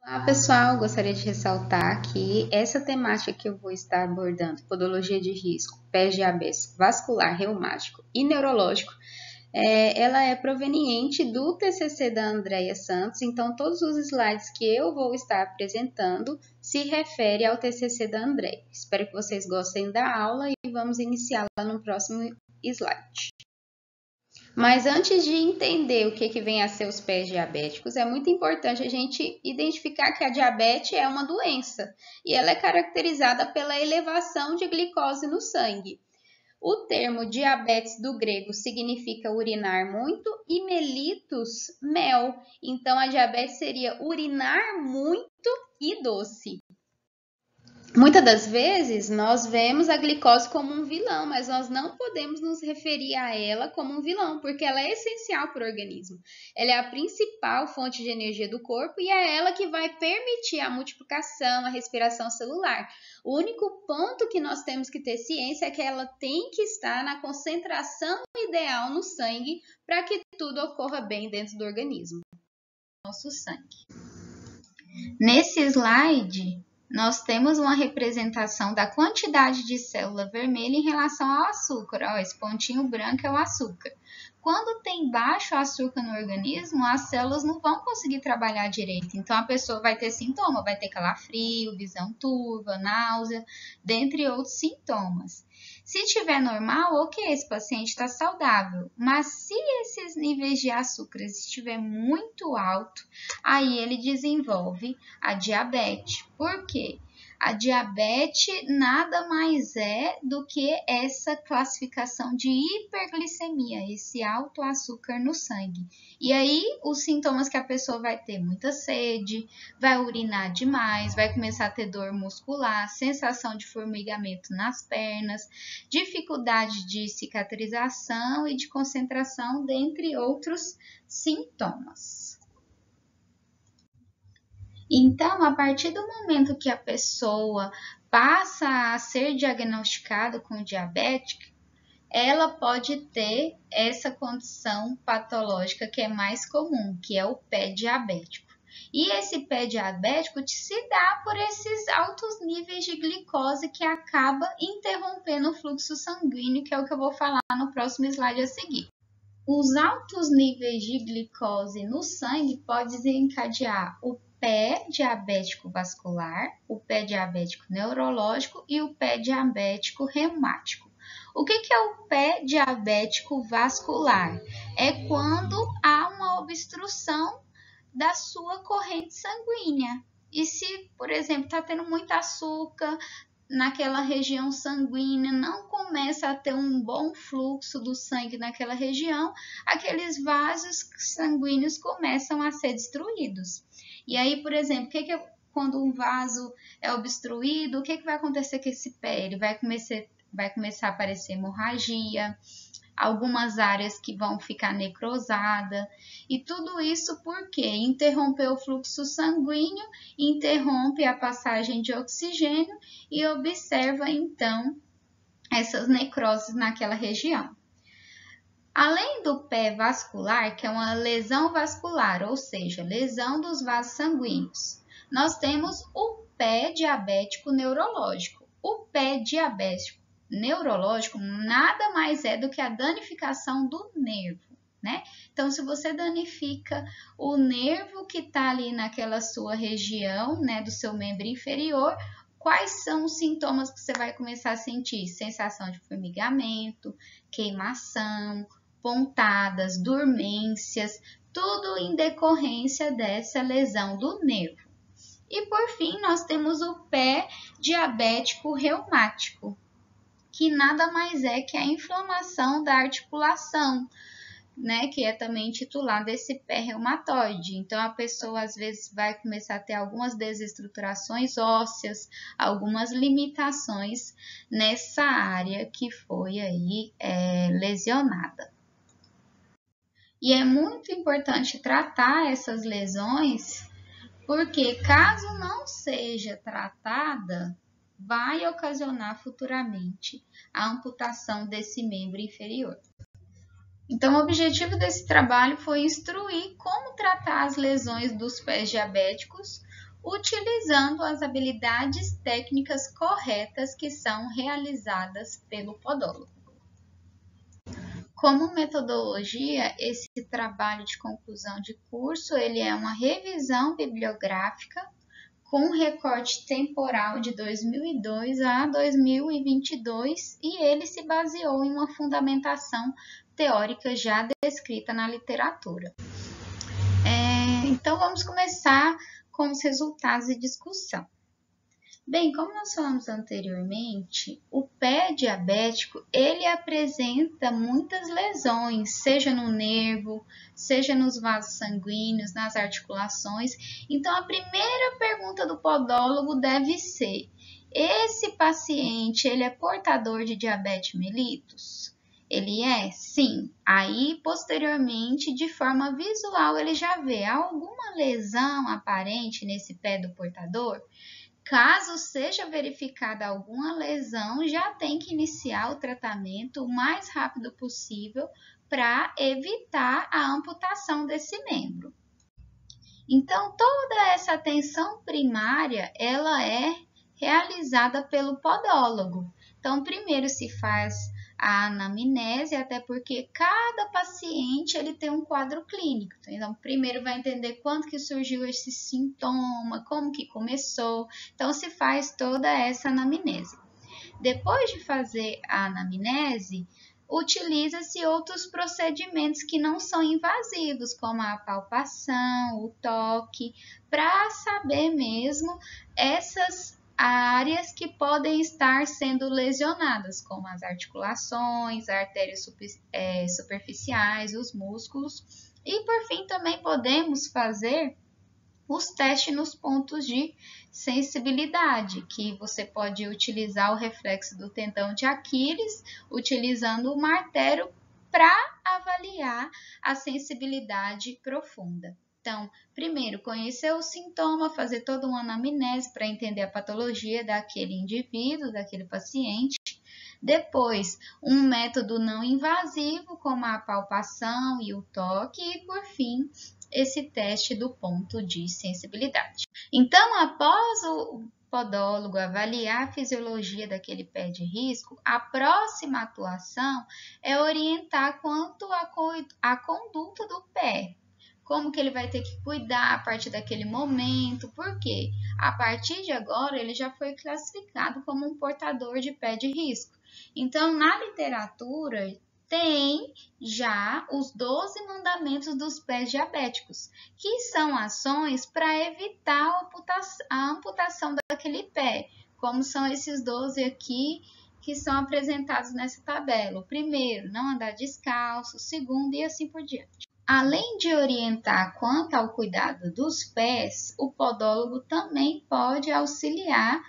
Olá, pessoal, gostaria de ressaltar que essa temática que eu vou estar abordando, podologia de risco, pé diabético, vascular, reumático e neurológico, ela é proveniente do TCC da Andréia Santos, então todos os slides que eu vou estar apresentando se referem ao TCC da Andréia. Espero que vocês gostem da aula e vamos iniciá-la no próximo slide. Mas antes de entender o que vem a ser os pés diabéticos, é muito importante a gente identificar que a diabetes é uma doença e ela é caracterizada pela elevação de glicose no sangue. O termo diabetes do grego significa urinar muito e mellitus, mel. Então, a diabetes seria urinar muito e doce. Muitas das vezes nós vemos a glicose como um vilão, mas nós não podemos nos referir a ela como um vilão, porque ela é essencial para o organismo. Ela é a principal fonte de energia do corpo e é ela que vai permitir a multiplicação, a respiração celular. O único ponto que nós temos que ter ciência é que ela tem que estar na concentração ideal no sangue para que tudo ocorra bem dentro do organismo. Nosso sangue. Nesse slide, nós temos uma representação da quantidade de célula vermelha em relação ao açúcar. Ó, esse pontinho branco é o açúcar. Quando tem baixo açúcar no organismo, as células não vão conseguir trabalhar direito. Então, a pessoa vai ter sintoma, vai ter calafrio, visão turva, náusea, dentre outros sintomas. Se tiver normal, ok, esse paciente está saudável. Mas se esses níveis de açúcar estiver muito alto, aí ele desenvolve a diabetes. Por quê? A diabetes nada mais é do que essa classificação de hiperglicemia, esse alto açúcar no sangue. E aí, os sintomas que a pessoa vai ter muita sede, vai urinar demais, vai começar a ter dor muscular, sensação de formigamento nas pernas, dificuldade de cicatrização e de concentração, dentre outros sintomas. Então, a partir do momento que a pessoa passa a ser diagnosticada com diabetes, ela pode ter essa condição patológica que é mais comum, que é o pé diabético. E esse pé diabético se dá por esses altos níveis de glicose que acaba interrompendo o fluxo sanguíneo, que é o que eu vou falar no próximo slide a seguir. Os altos níveis de glicose no sangue podem desencadear o pé diabético vascular, o pé diabético neurológico e o pé diabético reumático. O que é o pé diabético vascular? É quando há uma obstrução da sua corrente sanguínea. E se, por exemplo, está tendo muito açúcar naquela região sanguínea, não começa a ter um bom fluxo do sangue naquela região, aqueles vasos sanguíneos começam a ser destruídos. E aí, por exemplo, quando um vaso é obstruído, o que vai acontecer com esse pé? Ele vai começar a aparecer hemorragia, algumas áreas que vão ficar necrosadas, e tudo isso porque interrompeu o fluxo sanguíneo, interrompe a passagem de oxigênio e observa, então, essas necroses naquela região. Além do pé vascular, que é uma lesão vascular, ou seja, lesão dos vasos sanguíneos, nós temos o pé diabético neurológico. O pé diabético neurológico nada mais é do que a danificação do nervo, né? Então, se você danifica o nervo que está ali naquela sua região, né, do seu membro inferior, quais são os sintomas que você vai começar a sentir? Sensação de formigamento, queimação, pontadas, dormências, tudo em decorrência dessa lesão do nervo. E por fim, nós temos o pé diabético reumático, que nada mais é que a inflamação da articulação, né, que é também intitulado esse pé reumatoide. Então, a pessoa às vezes vai começar a ter algumas desestruturações ósseas, algumas limitações nessa área que foi aí lesionada. E é muito importante tratar essas lesões, porque caso não seja tratada, vai ocasionar futuramente a amputação desse membro inferior. Então, o objetivo desse trabalho foi instruir como tratar as lesões dos pés diabéticos, utilizando as habilidades técnicas corretas que são realizadas pelo podólogo. Como metodologia, esse trabalho de conclusão de curso ele é uma revisão bibliográfica com recorte temporal de 2002 a 2022 e ele se baseou em uma fundamentação teórica já descrita na literatura. Então, vamos começar com os resultados de discussão. Bem, como nós falamos anteriormente, o pé diabético, ele apresenta muitas lesões, seja no nervo, seja nos vasos sanguíneos, nas articulações. Então, a primeira pergunta do podólogo deve ser: esse paciente, ele é portador de diabetes mellitus? Ele é? Sim. Aí, posteriormente, de forma visual, ele já vê alguma lesão aparente nesse pé do portador? Caso seja verificada alguma lesão, já tem que iniciar o tratamento o mais rápido possível para evitar a amputação desse membro. Então, toda essa atenção primária, ela é realizada pelo podólogo. Então, primeiro se faz a anamnese, até porque cada paciente ele tem um quadro clínico. Então, primeiro vai entender quando que surgiu esse sintoma, como que começou. Então, se faz toda essa anamnese. Depois de fazer a anamnese, utiliza-se outros procedimentos que não são invasivos, como a palpação, o toque, para saber mesmo essas áreas que podem estar sendo lesionadas, como as articulações, artérias superficiais, os músculos. E, por fim, também podemos fazer os testes nos pontos de sensibilidade, que você pode utilizar o reflexo do tendão de Aquiles, utilizando o martelo para avaliar a sensibilidade profunda. Então, primeiro, conhecer o sintoma, fazer toda uma anamnese para entender a patologia daquele indivíduo, daquele paciente. Depois, um método não invasivo, como a palpação e o toque. E, por fim, esse teste do ponto de sensibilidade. Então, após o podólogo avaliar a fisiologia daquele pé de risco, a próxima atuação é orientar quanto à conduta do pé. Como que ele vai ter que cuidar a partir daquele momento, porque a partir de agora ele já foi classificado como um portador de pé de risco. Então, na literatura, tem já os 12 mandamentos dos pés diabéticos, que são ações para evitar a amputação daquele pé, como são esses 12 aqui que são apresentados nessa tabela. O primeiro, não andar descalço, o segundo e assim por diante. Além de orientar quanto ao cuidado dos pés, o podólogo também pode auxiliar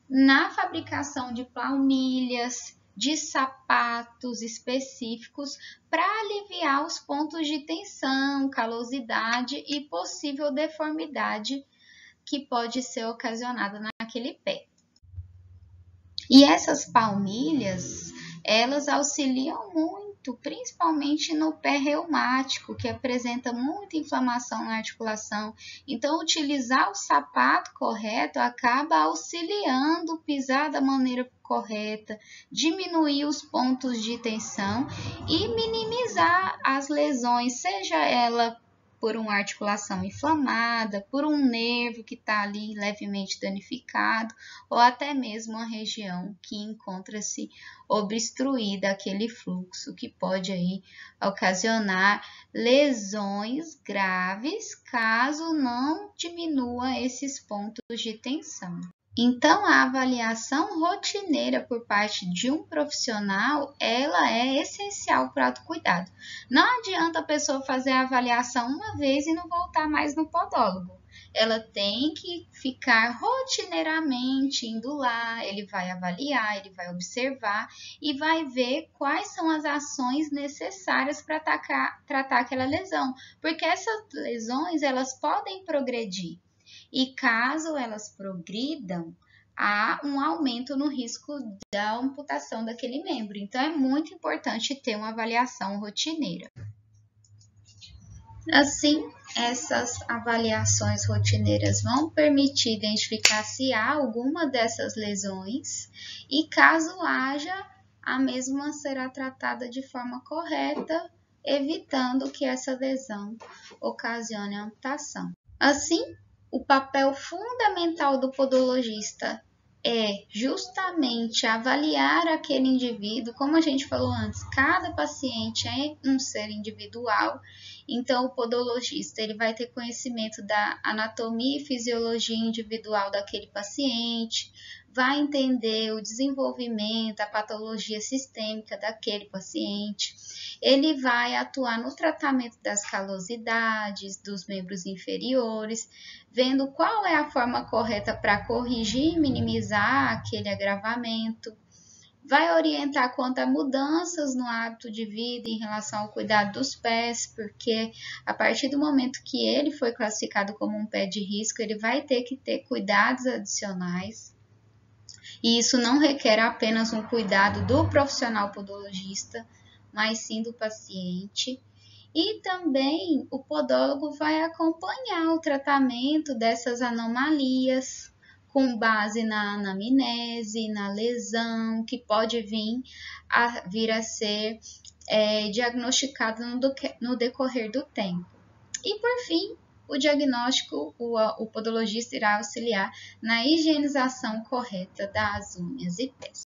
na fabricação de palmilhas, de sapatos específicos para aliviar os pontos de tensão, calosidade e possível deformidade que pode ser ocasionada naquele pé. E essas palmilhas, elas auxiliam muito, principalmente no pé reumático, que apresenta muita inflamação na articulação. Então, utilizar o sapato correto acaba auxiliando pisar da maneira correta, diminuir os pontos de tensão e minimizar as lesões, seja ela por uma articulação inflamada, por um nervo que está ali levemente danificado, ou até mesmo uma região que encontra-se obstruída aquele fluxo, que pode aí ocasionar lesões graves, caso não diminua esses pontos de tensão. Então, a avaliação rotineira por parte de um profissional, ela é essencial para o autocuidado. Não adianta a pessoa fazer a avaliação uma vez e não voltar mais no podólogo. Ela tem que ficar rotineiramente indo lá, ele vai avaliar, ele vai observar e vai ver quais são as ações necessárias para tratar aquela lesão. Porque essas lesões, elas podem progredir. E caso elas progridam, há um aumento no risco da amputação daquele membro. Então, é muito importante ter uma avaliação rotineira. Assim, essas avaliações rotineiras vão permitir identificar se há alguma dessas lesões e, caso haja, a mesma será tratada de forma correta, evitando que essa lesão ocasione amputação. Assim, o papel fundamental do podologista é justamente avaliar aquele indivíduo, como a gente falou antes, cada paciente é um ser individual, então o podologista ele vai ter conhecimento da anatomia e fisiologia individual daquele paciente, vai entender o desenvolvimento, a patologia sistêmica daquele paciente, ele vai atuar no tratamento das calosidades, dos membros inferiores, vendo qual é a forma correta para corrigir e minimizar aquele agravamento, vai orientar quanto a mudanças no hábito de vida em relação ao cuidado dos pés, porque a partir do momento que ele foi classificado como um pé de risco, ele vai ter que ter cuidados adicionais. E isso não requer apenas um cuidado do profissional podologista, mas sim do paciente. E também o podólogo vai acompanhar o tratamento dessas anomalias com base na anamnese, na lesão, que pode vir a ser diagnosticado no decorrer do tempo. E por fim, o diagnóstico, o podologista irá auxiliar na higienização correta das unhas e pés.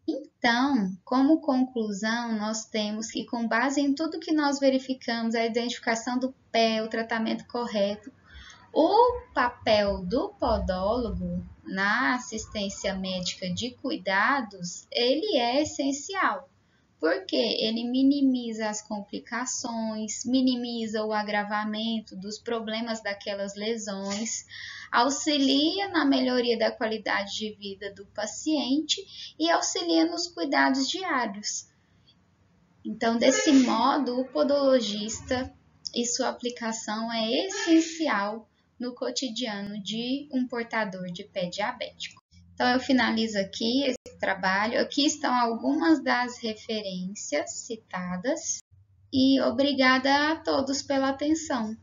Então, como conclusão, nós temos que, com base em tudo que nós verificamos, a identificação do pé, o tratamento correto, o papel do podólogo na assistência médica de cuidados, ele é essencial, porque ele minimiza as complicações, minimiza o agravamento dos problemas daquelas lesões, auxilia na melhoria da qualidade de vida do paciente e auxilia nos cuidados diários. Então, desse modo, o podologista e sua aplicação é essencial no cotidiano de um portador de pé diabético. Então, eu finalizo aqui esse trabalho. Aqui estão algumas das referências citadas e obrigada a todos pela atenção.